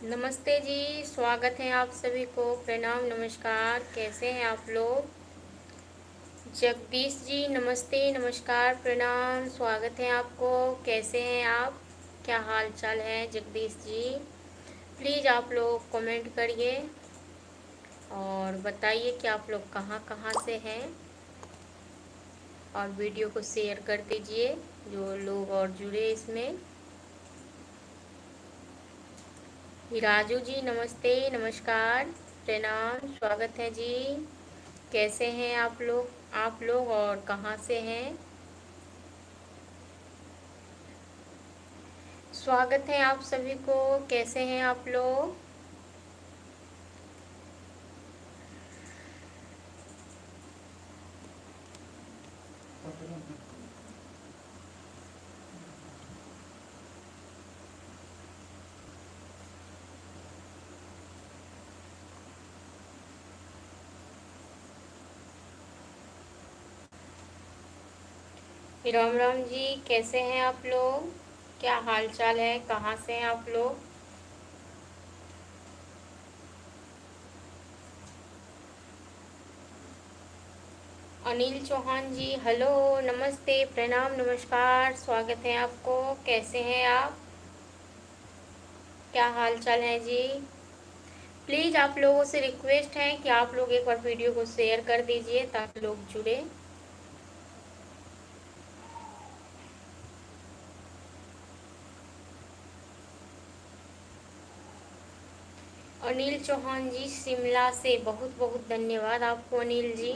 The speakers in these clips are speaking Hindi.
नमस्ते जी, स्वागत है आप सभी को। प्रणाम, नमस्कार। कैसे हैं आप लोग? जगदीश जी नमस्ते, नमस्कार, प्रणाम, स्वागत है आपको। कैसे हैं आप? क्या हाल चाल है जगदीश जी? प्लीज़ आप लोग कमेंट करिए और बताइए कि आप लोग कहाँ कहाँ से हैं, और वीडियो को शेयर कर दीजिए जो लोग और जुड़े इसमें। राजू जी नमस्ते, नमस्कार, प्रणाम, स्वागत है जी। कैसे हैं आप लोग और कहाँ से हैं? स्वागत है आप सभी को। कैसे हैं आप लोग? राम राम जी, कैसे हैं आप लोग? क्या हाल चाल है? कहाँ से हैं आप लोग? अनिल चौहान जी हेलो, नमस्ते, प्रणाम, नमस्कार, स्वागत है आपको। कैसे हैं आप? क्या हाल चाल है जी? प्लीज़ आप लोगों से रिक्वेस्ट है कि आप लोग एक बार वीडियो को शेयर कर दीजिए ताकि लोग जुड़े। अनिल चौहान जी शिमला से, बहुत बहुत धन्यवाद आपको अनिल जी।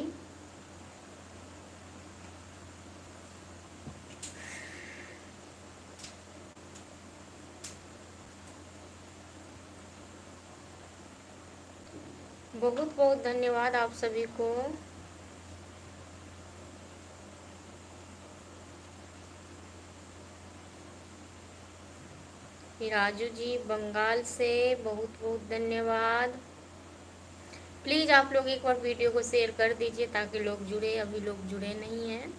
बहुत बहुत धन्यवाद आप सभी को। राजू जी बंगाल से, बहुत बहुत धन्यवाद। प्लीज़ आप लोग एक बार वीडियो को शेयर कर दीजिए ताकि लोग जुड़े, अभी लोग जुड़े नहीं हैं।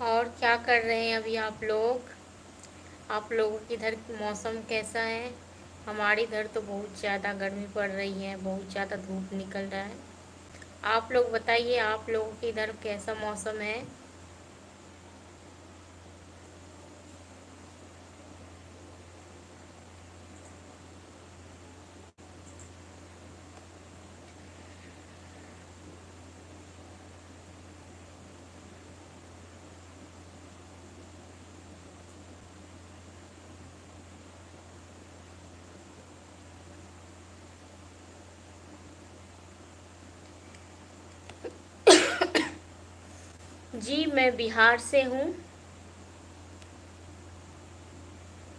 और क्या कर रहे हैं अभी आप लोग? आप लोगों की इधर मौसम कैसा है? हमारी इधर तो बहुत ज़्यादा गर्मी पड़ रही है, बहुत ज़्यादा धूप निकल रहा है। आप लोग बताइए, आप लोगों के इधर कैसा मौसम है? जी मैं बिहार से हूँ।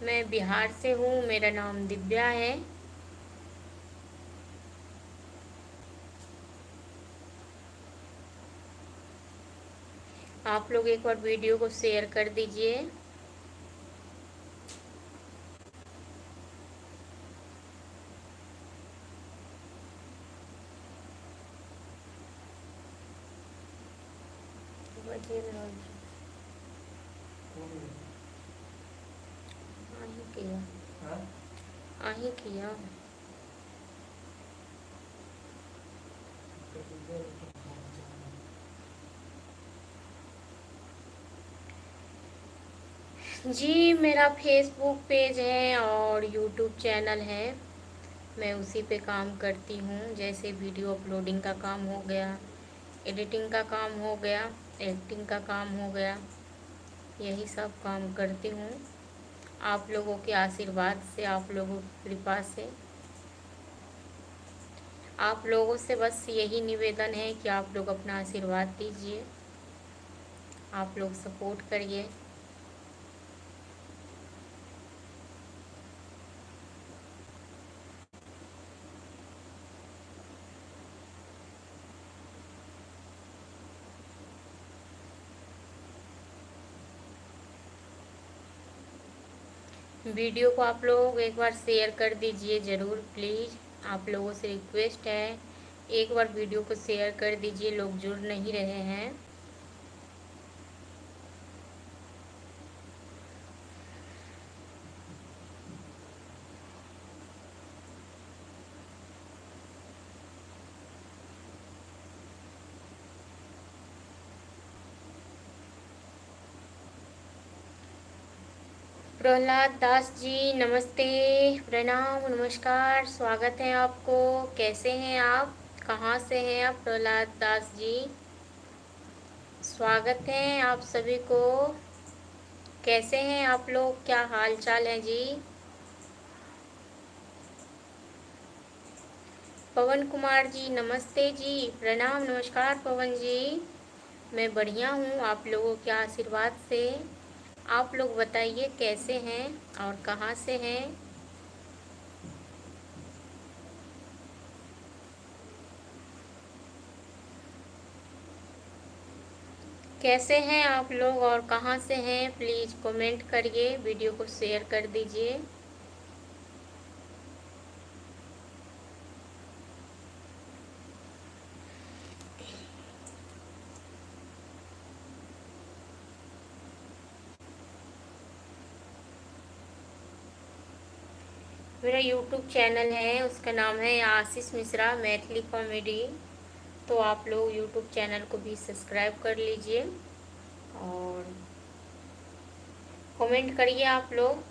मैं बिहार से हूँ, मेरा नाम दिव्या है। आप लोग एक बार वीडियो को शेयर कर दीजिए। आही किया। जी मेरा फेसबुक पेज है और यूट्यूब चैनल है। मैं उसी पे काम करती हूँ, जैसे वीडियो अपलोडिंग का काम हो गया, एडिटिंग का काम हो गया, एक्टिंग का काम हो गया, यही सब काम करती हूँ। आप लोगों के आशीर्वाद से, आप लोगों की कृपा से, आप लोगों से बस यही निवेदन है कि आप लोग अपना आशीर्वाद दीजिए, आप लोग सपोर्ट करिए। वीडियो को आप लोग एक बार शेयर कर दीजिए ज़रूर प्लीज़। आप लोगों से रिक्वेस्ट है, एक बार वीडियो को शेयर कर दीजिए, लोग जुड़ नहीं रहे हैं। प्रहलाद दास जी नमस्ते, प्रणाम, नमस्कार, स्वागत है आपको। कैसे हैं आप? कहाँ से हैं आप प्रहलाद दास जी? स्वागत है आप सभी को। कैसे हैं आप लोग? क्या हाल चाल है जी? पवन कुमार जी नमस्ते जी, प्रणाम, नमस्कार पवन जी। मैं बढ़िया हूँ आप लोगों के आशीर्वाद से। आप लोग बताइए कैसे हैं और कहाँ से हैं? कैसे हैं आप लोग और कहाँ से हैं? प्लीज़ कमेंट करिए, वीडियो को शेयर कर दीजिए। मेरा यूट्यूब चैनल है, उसका नाम है आशीष मिश्रा मैथिली कॉमेडी। तो आप लोग यूट्यूब चैनल को भी सब्सक्राइब कर लीजिए और कमेंट करिए आप लोग।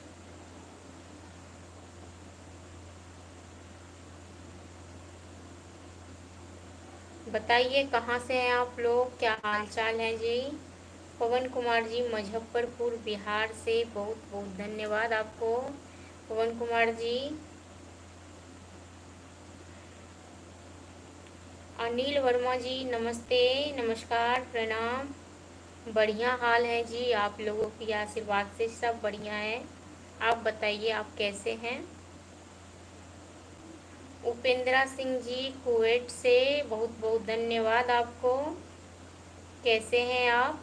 बताइए कहाँ से हैं आप लोग, क्या हाल चाल है जी? पवन कुमार जी मुजफ्फरपुर बिहार से, बहुत बहुत धन्यवाद आपको पवन कुमार जी। अनिल वर्मा जी नमस्ते, नमस्कार, प्रणाम। बढ़िया हाल है जी, आप लोगों की आशीर्वाद से सब बढ़िया है। आप बताइए आप कैसे हैं? उपेंद्रा सिंह जी कुवैत से, बहुत बहुत धन्यवाद आपको। कैसे हैं आप?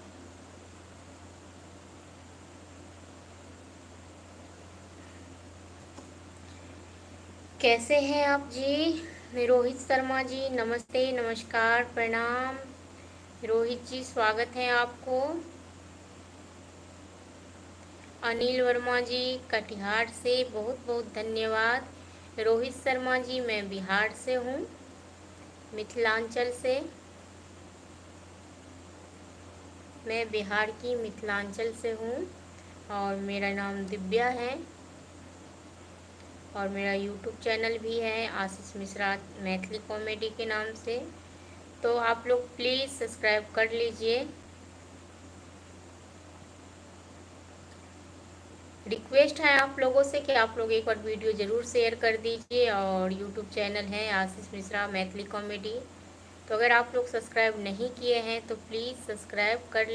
कैसे हैं आप जी? रोहित शर्मा जी नमस्ते, नमस्कार, प्रणाम। रोहित जी स्वागत है आपको। अनिल वर्मा जी कटिहार से, बहुत बहुत धन्यवाद। रोहित शर्मा जी मैं बिहार से हूँ, मिथिलांचल से। मैं बिहार की मिथिलांचल से हूँ और मेरा नाम दिव्या है और मेरा यूट्यूब चैनल भी है आशीष मिश्रा मैथिली कॉमेडी के नाम से। तो आप लोग प्लीज़ सब्सक्राइब कर लीजिए। रिक्वेस्ट है आप लोगों से कि आप लोग एक बार वीडियो ज़रूर शेयर कर दीजिए और यूट्यूब चैनल है आशीष मिश्रा मैथिली कॉमेडी। तो अगर आप लोग सब्सक्राइब नहीं किए हैं तो प्लीज़ सब्सक्राइब कर लीजिए।